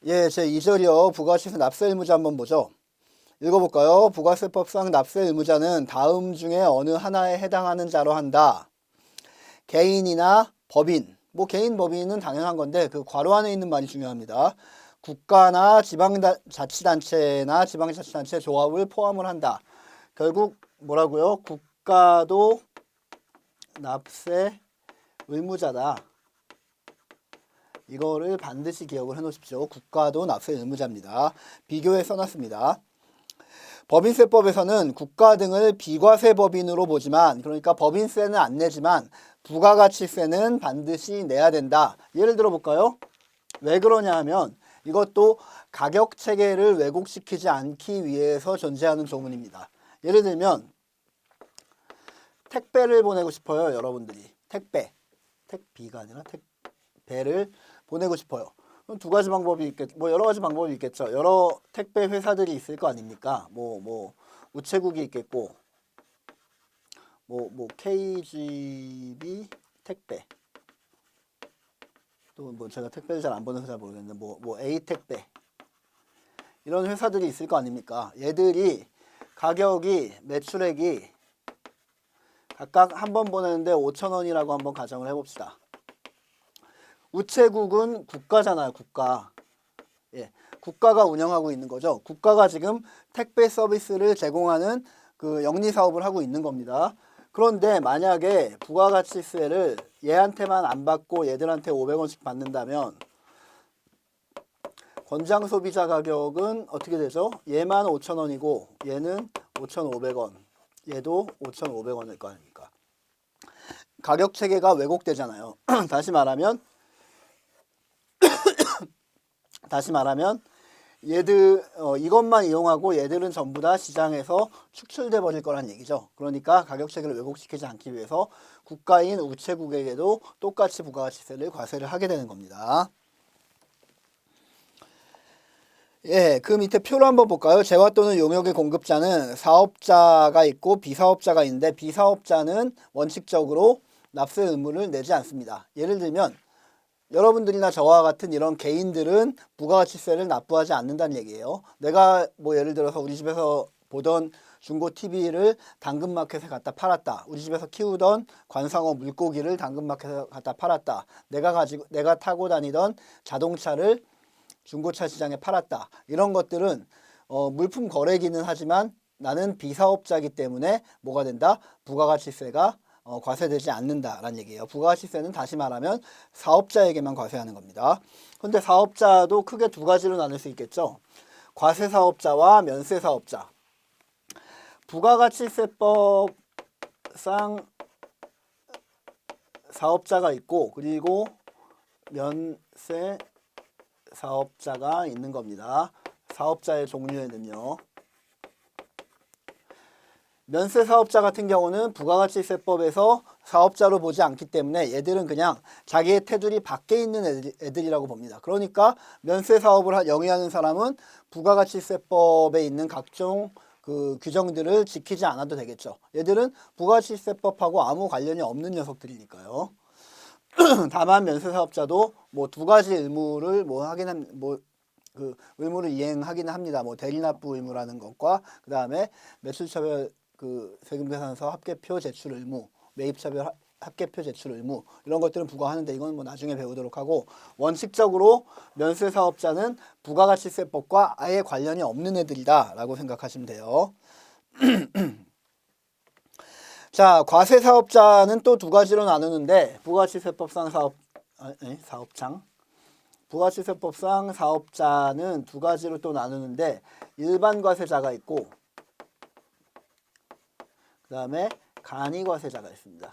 예, 제 2절이요. 부가시세 납세 의무자 한번 보죠. 읽어볼까요? 부가세법상 납세 의무자는 다음 중에 어느 하나에 해당하는 자로 한다. 개인이나 법인. 뭐 개인 법인은 당연한 건데 그 괄호 안에 있는 말이 중요합니다. 국가나 지방자치단체나 지방자치단체 조합을 포함을 한다. 결국 뭐라고요? 국가도 납세 의무자다. 이거를 반드시 기억을 해 놓으십시오. 국가도 납세 의무자입니다. 비교해 써놨습니다. 법인세법에서는 국가 등을 비과세 법인으로 보지만, 그러니까 법인세는 안 내지만 부가가치세는 반드시 내야 된다. 예를 들어 볼까요? 왜 그러냐 하면 이것도 가격 체계를 왜곡시키지 않기 위해서 존재하는 조문입니다. 예를 들면 택배를 보내고 싶어요. 여러분들이 택비가 아니라 택배를 보내고 싶어요. 그럼 두 가지 방법이 있겠, 여러 가지 방법이 있겠죠. 여러 택배 회사들이 있을 거 아닙니까? 우체국이 있겠고, KGB 택배. 또 제가 택배를 잘 안 보내서 잘 모르겠는데, A 택배. 이런 회사들이 있을 거 아닙니까? 얘들이 가격이, 매출액이 각각 한 번 보내는데 5,000원이라고 한번 가정을 해봅시다. 우체국은 국가잖아요, 국가. 예, 국가가 운영하고 있는 거죠. 국가가 지금 택배 서비스를 제공하는 그 영리 사업을 하고 있는 겁니다. 그런데 만약에 부가가치세를 얘한테만 안 받고 얘들한테 500원씩 받는다면 권장 소비자 가격은 어떻게 되죠? 얘만 5,000원이고 얘는 5,500원. 얘도 5,500원일 거 아닙니까? 가격 체계가 왜곡되잖아요. 다시 말하면 얘들 이것만 이용하고 얘들은 전부 다 시장에서 축출돼 버릴 거란 얘기죠. 그러니까 가격 체계를 왜곡시키지 않기 위해서 국가인 우체국에게도 똑같이 부가가치세를 과세를 하게 되는 겁니다. 예, 그 밑에 표로 한번 볼까요? 재화 또는 용역의 공급자는 사업자가 있고 비사업자가 있는데 비사업자는 원칙적으로 납세 의무를 내지 않습니다. 예를 들면 여러분들이나 저와 같은 이런 개인들은 부가가치세를 납부하지 않는다는 얘기예요. 내가 예를 들어서 우리 집에서 보던 중고 TV를 당근마켓에 갖다 팔았다. 우리 집에서 키우던 관상어 물고기를 당근마켓에 갖다 팔았다. 내가 타고 다니던 자동차를 중고차 시장에 팔았다. 이런 것들은 물품 거래기는 하지만 나는 비사업자이기 때문에 뭐가 된다? 부가가치세가 과세되지 않는다라는 얘기예요. 부가가치세는 다시 말하면 사업자에게만 과세하는 겁니다. 그런데 사업자도 크게 두 가지로 나눌 수 있겠죠. 과세사업자와 면세사업자. 부가가치세법상 사업자가 있고 그리고 면세사업자가 있는 겁니다. 사업자의 종류에는요. 면세사업자 같은 경우는 부가가치세법에서 사업자로 보지 않기 때문에 얘들은 그냥 자기의 테두리 밖에 있는 애들이라고 봅니다. 그러니까 면세사업을 영위하는 사람은 부가가치세법에 있는 각종 그 규정들을 지키지 않아도 되겠죠. 얘들은 부가가치세법하고 아무 관련이 없는 녀석들이니까요. 다만 면세사업자도 두 가지 의무를 의무를 이행하기는 합니다. 대리납부 의무라는 것과 그 다음에 매출처별 세금계산서 합계표 제출 의무, 매입처별 합계표 제출 의무 이런 것들은 부과하는데 이건 나중에 배우도록 하고 원칙적으로 면세사업자는 부가가치세법과 아예 관련이 없는 애들이다라고 생각하시면 돼요. 자, 과세사업자는 또 두 가지로 나누는데 부가가치세법상 부가가치세법상 사업자는 두 가지로 또 나누는데 일반 과세자가 있고 그 다음에 간이과세자가 있습니다.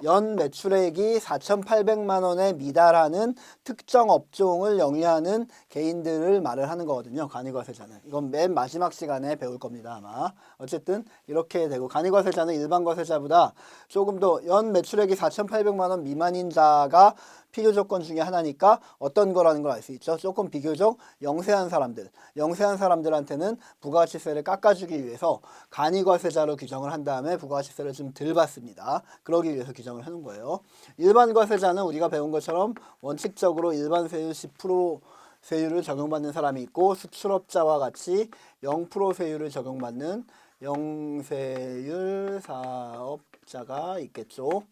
연 매출액이 4,800만 원에 미달하는 특정 업종을 영위하는 개인들을 말을 하는 거거든요. 간이과세자는. 이건 맨 마지막 시간에 배울 겁니다. 아마. 어쨌든 이렇게 되고 간이과세자는 일반 과세자보다 조금 더 연 매출액이 4,800만 원 미만인 자가 필요 조건 중에 하나니까 어떤 거라는 걸 알 수 있죠. 조금 비교적 영세한 사람들한테는 부가가치세를 깎아주기 위해서 간이과세자로 규정을 한 다음에 부가가치세를 좀 덜 받습니다. 그러기 위해서 규정을 해놓은 거예요. 일반 과세자는 우리가 배운 것처럼 원칙적으로 일반 세율 10% 세율을 적용받는 사람이 있고, 수출업자와 같이 0% 세율을 적용받는 영세율 사업자가 있겠죠.